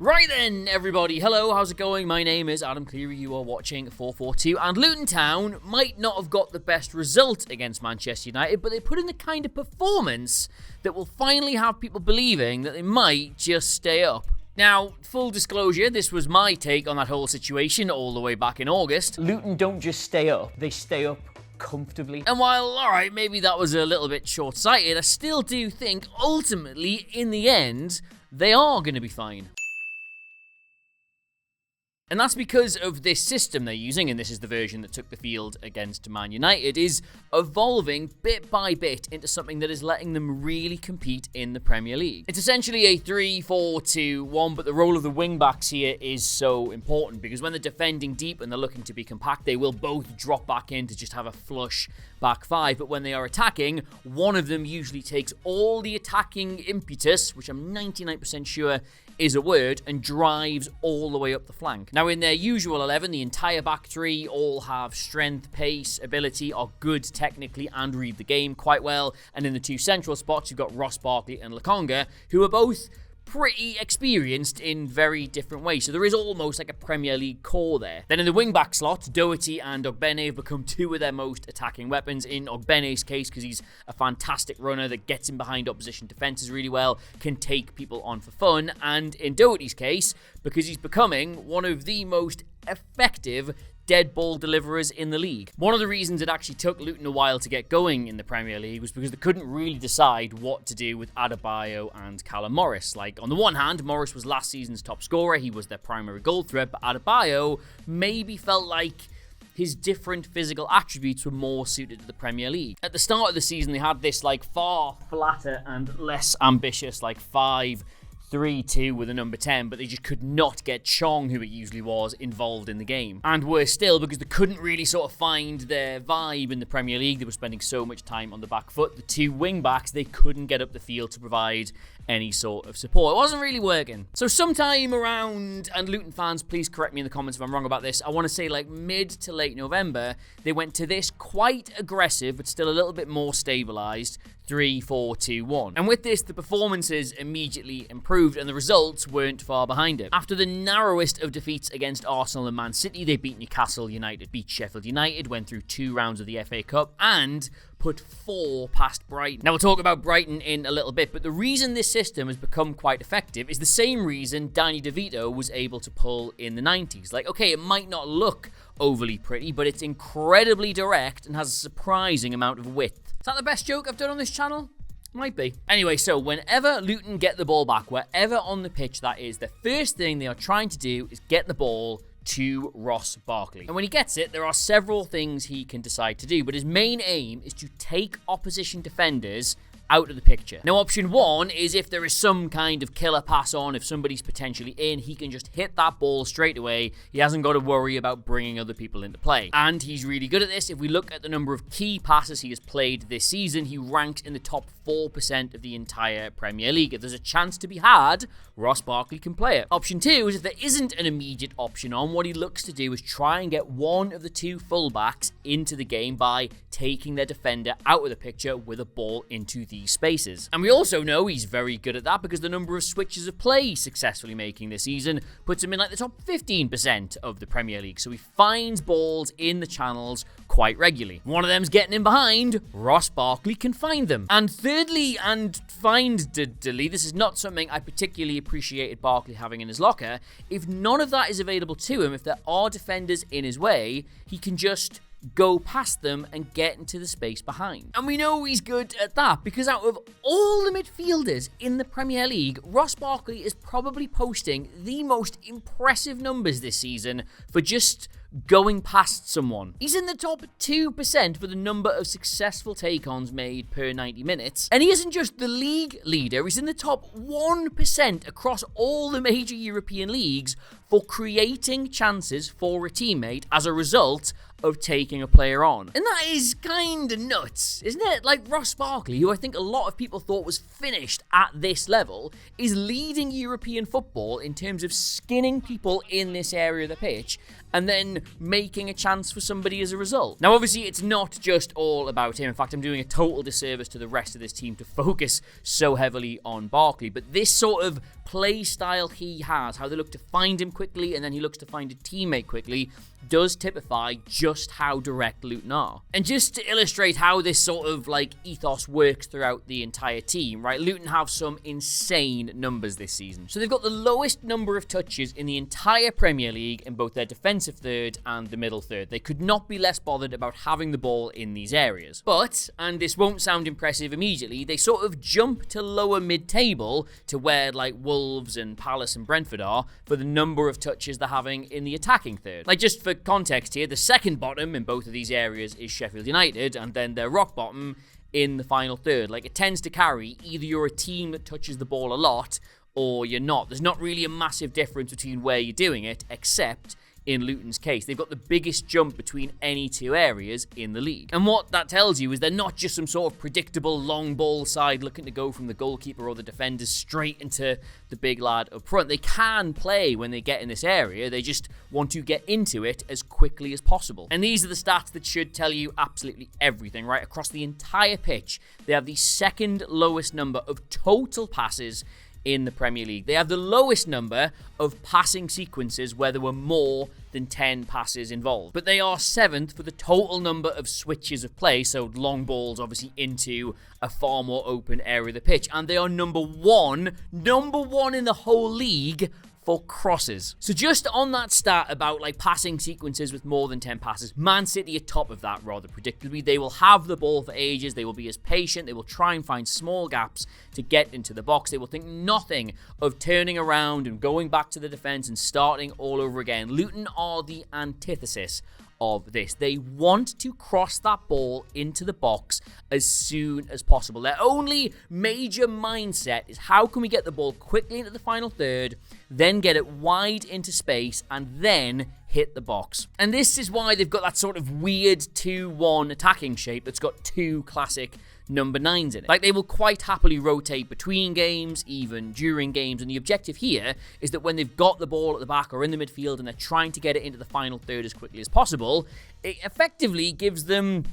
Right then, everybody. Hello, how's it going? My name is Adam Clery. You are watching 442. And Luton Town might not have got the best result against Manchester United, but they put in the kind of performance that will finally have people believing that they might just stay up. Now, full disclosure, this was my take on that whole situation all the way back in August. Luton don't just stay up, they stay up comfortably. And while, alright, maybe that was a little bit short-sighted, I still do think, ultimately, in the end, they are going to be fine. And that's because of this system they're using, and this is the version that took the field against Man United, is evolving bit by bit into something that is letting them really compete in the Premier League. It's essentially a 3-4-2-1, but the role of the wing-backs here is so important, because when they're defending deep and they're looking to be compact, they will both drop back in to just have a flush back five, but when they are attacking, one of them usually takes all the attacking impetus, which I'm 99% sure is a word, and drives all the way up the flank. Now, in their usual 11, the entire back three all have strength, pace, ability, are good technically, and read the game quite well. And in the two central spots, you've got Ross Barkley and Lokonga, who are both pretty experienced in very different ways. So there is almost like a Premier League core there. Then in the wing-back slot, Doherty and Ogbene have become two of their most attacking weapons. In Ogbene's case, because he's a fantastic runner that gets in behind opposition defences really well, can take people on for fun. And in Doherty's case, because he's becoming one of the most effective dead ball deliverers in the league. One of the reasons it actually took Luton a while to get going in the Premier League was because they couldn't really decide what to do with Adebayo and Callum Morris. Like, on the one hand, Morris was last season's top scorer, he was their primary goal threat, but Adebayo maybe felt like his different physical attributes were more suited to the Premier League. At the start of the season, they had this like far flatter and less ambitious like 5-3-2 with a number 10, but they just could not get Chong, who it usually was, involved in the game. And worse still, because they couldn't really sort of find their vibe in the Premier League, they were spending so much time on the back foot. The two wing-backs, they couldn't get up the field to provide any sort of support. It wasn't really working. So sometime around, and Luton fans, please correct me in the comments if I'm wrong about this, I want to say like mid to late November, they went to this quite aggressive, but still a little bit more stabilised 3-4-2-1. And with this, the performances immediately improved and the results weren't far behind it. After the narrowest of defeats against Arsenal and Man City, they beat Newcastle United, beat Sheffield United, went through 2 rounds of the FA Cup, and put 4 past Brighton. Now, we'll talk about Brighton in a little bit, but the reason this system has become quite effective is the same reason Danny DeVito was able to pull in the 90s. Like, okay, it might not look overly pretty, but it's incredibly direct and has a surprising amount of width. Is that the best joke I've done on this channel? Might be. Anyway, so whenever Luton get the ball back, wherever on the pitch that is, the first thing they are trying to do is get the ball to Ross Barkley. And when he gets it, there are several things he can decide to do, but his main aim is to take opposition defenders out of the picture. Now, option 1 is if there is some kind of killer pass on, if somebody's potentially in, he can just hit that ball straight away. He hasn't got to worry about bringing other people into play. And he's really good at this. If we look at the number of key passes he has played this season, he ranks in the top 4% of the entire Premier League. If there's a chance to be had, Ross Barkley can play it. Option 2 is if there isn't an immediate option on, what he looks to do is try and get one of the two fullbacks into the game by taking their defender out of the picture with a ball into the spaces. And we also know he's very good at that because the number of switches of play he's successfully making this season puts him in like the top 15% of the Premier League. So he finds balls in the channels quite regularly. One of them's getting in behind, Ross Barkley can find them. And thirdly, and findedly, this is not something I particularly appreciated Barkley having in his locker, if none of that is available to him, if there are defenders in his way, he can just go past them and get into the space behind. And we know he's good at that because out of all the midfielders in the Premier League, Ross Barkley is probably posting the most impressive numbers this season for just going past someone. He's in the top 2% for the number of successful take-ons made per 90 minutes. And he isn't just the league leader, he's in the top 1% across all the major European leagues for creating chances for a teammate as a result of taking a player on. And that is kind of nuts, isn't it? Like Ross Barkley, who I think a lot of people thought was finished at this level, is leading European football in terms of skinning people in this area of the pitch and then making a chance for somebody as a result. Now, obviously, it's not just all about him. In fact, I'm doing a total disservice to the rest of this team to focus so heavily on Barkley. But this sort of play style he has, how they look to find him quickly and then he looks to find a teammate quickly, does typify just how direct Luton are. And just to illustrate how this sort of like ethos works throughout the entire team, right? Luton have some insane numbers this season. So they've got the lowest number of touches in the entire Premier League in both their defensive third and the middle third. They could not be less bothered about having the ball in these areas. But, and this won't sound impressive immediately, they sort of jump to lower mid-table to where like Wolves and Palace and Brentford are for the number of touches they're having in the attacking third. Like, just for context here, the second bottom in both of these areas is Sheffield United, and then their rock bottom in the final third. Like, it tends to carry either you're a team that touches the ball a lot or you're not. There's not really a massive difference between where you're doing it, except in Luton's case. They've got the biggest jump between any two areas in the league. And what that tells you is they're not just some sort of predictable long ball side looking to go from the goalkeeper or the defenders straight into the big lad up front. They can play when they get in this area. They just want to get into it as quickly as possible. And these are the stats that should tell you absolutely everything, right? Across the entire pitch, they have the second lowest number of total passes in the Premier League. They have the lowest number of passing sequences where there were more than 10 passes involved. But they are 7th for the total number of switches of play, so long balls obviously into a far more open area of the pitch. And they are number one in the whole league for crosses. So just on that stat about like passing sequences with more than 10 passes, Man City are top of that rather predictably. They will have the ball for ages. They will be as patient. They will try and find small gaps to get into the box. They will think nothing of turning around and going back to the defense and starting all over again. Luton are the antithesis of this. They want to cross that ball into the box as soon as possible. Their only major mindset is how can we get the ball quickly into the final third, then get it wide into space, and then hit the box. And this is why they've got that sort of weird 2-1 attacking shape that's got two classic number 9s in it. Like, they will quite happily rotate between games, even during games, and the objective here is that when they've got the ball at the back or in the midfield and they're trying to get it into the final third as quickly as possible, it effectively gives them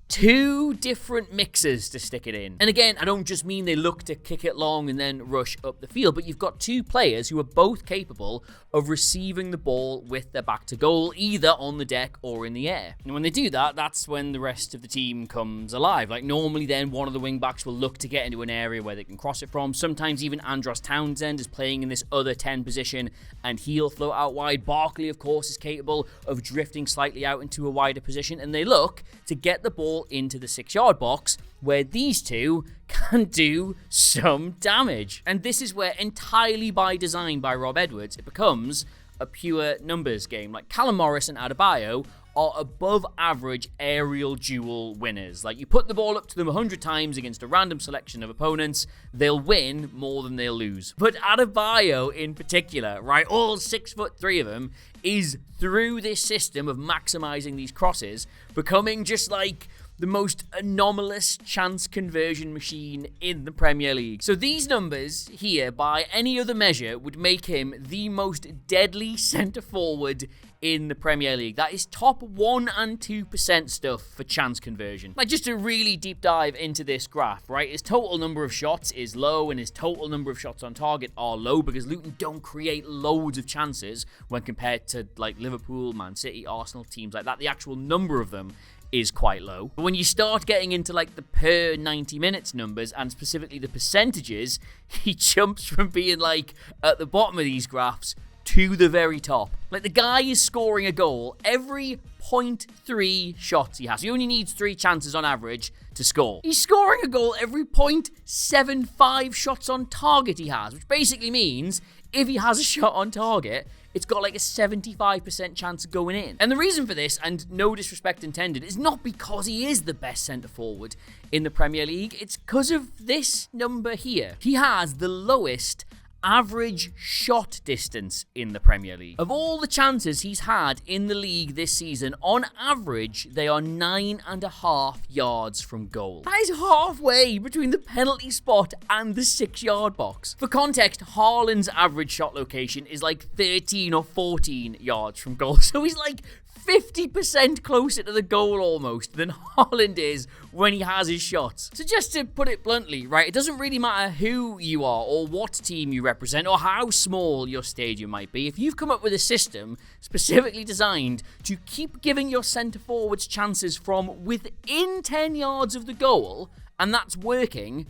two different mixes to stick it in. And again, I don't just mean they look to kick it long and then rush up the field, but you've got two players who are both capable of receiving the ball with their back to goal, either on the deck or in the air. And when they do that, that's when the rest of the team comes alive. Like, normally then one of the wing backs will look to get into an area where they can cross it from. Sometimes even Andros Townsend is playing in this other 10 position and he'll float out wide. Barkley, of course, is capable of drifting slightly out into a wider position, and they look to get the ball into the 6-yard box where these two can do some damage. And this is where, entirely by design by Rob Edwards, it becomes a pure numbers game. Like, Callum Morris and Adebayo are above average aerial duel winners. Like, you put the ball up to them 100 times against a random selection of opponents, they'll win more than they'll lose. But Adebayo in particular, right, all 6'3" of him, is through this system of maximizing these crosses, becoming just like the most anomalous chance conversion machine in the Premier League. So these numbers here, by any other measure, would make him the most deadly centre forward in the Premier League. That is top 1 and 2% stuff for chance conversion. Like, just a really deep dive into this graph, right? His total number of shots is low and his total number of shots on target are low because Luton don't create loads of chances when compared to like Liverpool, Man City, Arsenal, teams like that. The actual number of them is quite low. But when you start getting into like the per 90 minutes numbers and specifically the percentages, he jumps from being like at the bottom of these graphs to the very top. Like, the guy is scoring a goal every 0.3 shots he has. He only needs 3 chances on average to score. He's scoring a goal every 0.75 shots on target he has, which basically means if he has a shot on target, it's got like a 75% chance of going in. And the reason for this, and no disrespect intended, is not because he is the best centre forward in the Premier League. It's because of this number here. He has the lowest average shot distance in the Premier League. Of all the chances he's had in the league this season, on average, they are 9.5 yards from goal. That is halfway between the penalty spot and the 6-yard box. For context, Haaland's average shot location is like 13 or 14 yards from goal. So he's like 50% closer to the goal almost than Haaland is when he has his shots. So just to put it bluntly, right, it doesn't really matter who you are or what team you represent or how small your stadium might be. If you've come up with a system specifically designed to keep giving your centre forwards chances from within 10 yards of the goal, and that's working,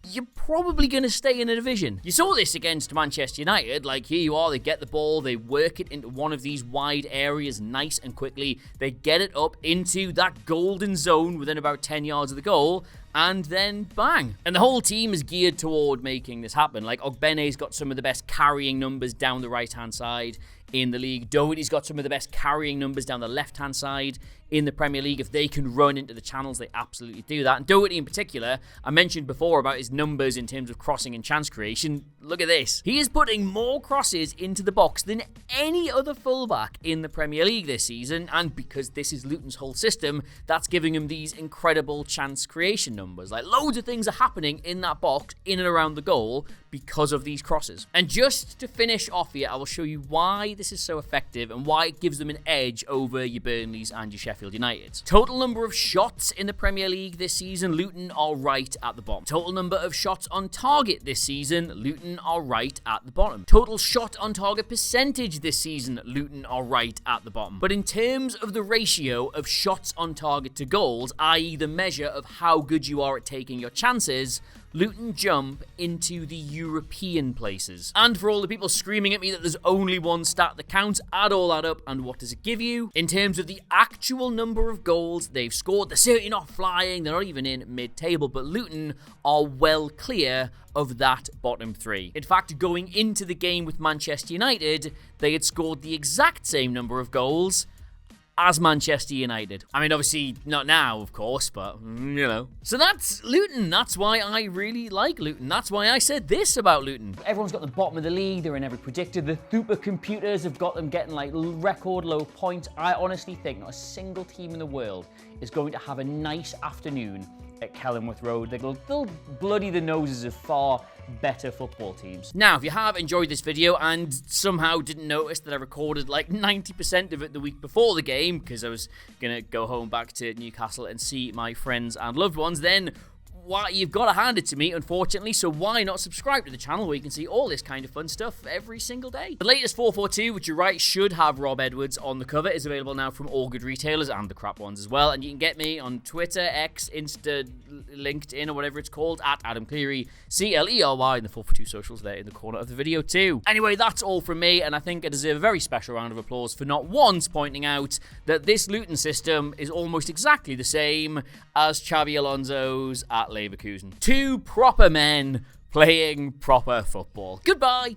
you're probably going to stay in a division. You saw this against Manchester United. Like, here you are, they get the ball, they work it into one of these wide areas nice and quickly. They get it up into that golden zone within about 10 yards of the goal, and then bang. And the whole team is geared toward making this happen. Like, Ogbene's got some of the best carrying numbers down the right-hand side in the league. Doherty's got some of the best carrying numbers down the left-hand side in the Premier League. If they can run into the channels, they absolutely do that. And Doherty in particular, I mentioned before about his numbers in terms of crossing and chance creation. Look at this. He is putting more crosses into the box than any other fullback in the Premier League this season. And because this is Luton's whole system, that's giving him these incredible chance creation numbers. Like, loads of things are happening in that box, in and around the goal, because of these crosses. And just to finish off here, I will show you why this is so effective and why it gives them an edge over your Burnleys and your Sheffield United. Total number of shots in the Premier League this season, Luton are right at the bottom. Total number of shots on target this season, Luton are right at the bottom. Total shot on target percentage this season, Luton are right at the bottom. But in terms of the ratio of shots on target to goals, i.e. the measure of how good you are at taking your chances, Luton jump into the European places. And for all the people screaming at me that there's only one stat that counts, add all that up and what does it give you? In terms of the actual number of goals they've scored, they're certainly not flying, they're not even in mid-table, but Luton are well clear of that bottom three. In fact, going into the game with Manchester United, they had scored the exact same number of goals as Manchester United. I mean, obviously not now, of course, but, you know. So that's Luton. That's why I really like Luton. That's why I said this about Luton. Everyone's got the bottom of the league, they're in every predictor. The supercomputers have got them getting like record low points. I honestly think not a single team in the world is going to have a nice afternoon at Kenilworth Road. They'll bloody the noses of far better football teams. Now, if you have enjoyed this video and somehow didn't notice that I recorded like 90% of it the week before the game because I was gonna go home back to Newcastle and see my friends and loved ones, then you've got to hand it to me, unfortunately, so why not subscribe to the channel where you can see all this kind of fun stuff every single day. The latest 442, which you're right, should have Rob Edwards on the cover, is available now from all good retailers and the crap ones as well, and you can get me on Twitter, X, Insta, LinkedIn, or whatever it's called, at Adam Clery, Clery, and the 442 socials there in the corner of the video too. Anyway, that's all from me, and I think I deserve a very special round of applause for not once pointing out that this Luton system is almost exactly the same as Xabi Alonso's at Leverkusen. Two proper men playing proper football. Goodbye.